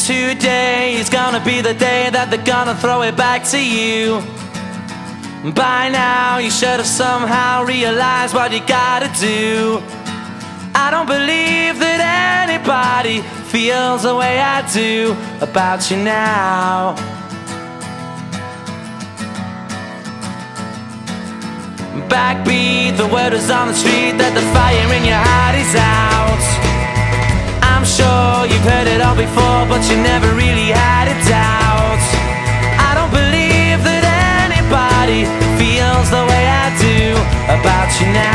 today is gonna be the day that they're gonna throw it back to you. By now you should have somehow realized what you gotta do. I don't believe that anybody feels the way I do about you now. Backbeat, the word is on the street that the fire in your heart is out. I'm sure you've heard it all before, but you never really had a doubt. I don't believe that anybody feels the way I do about you now.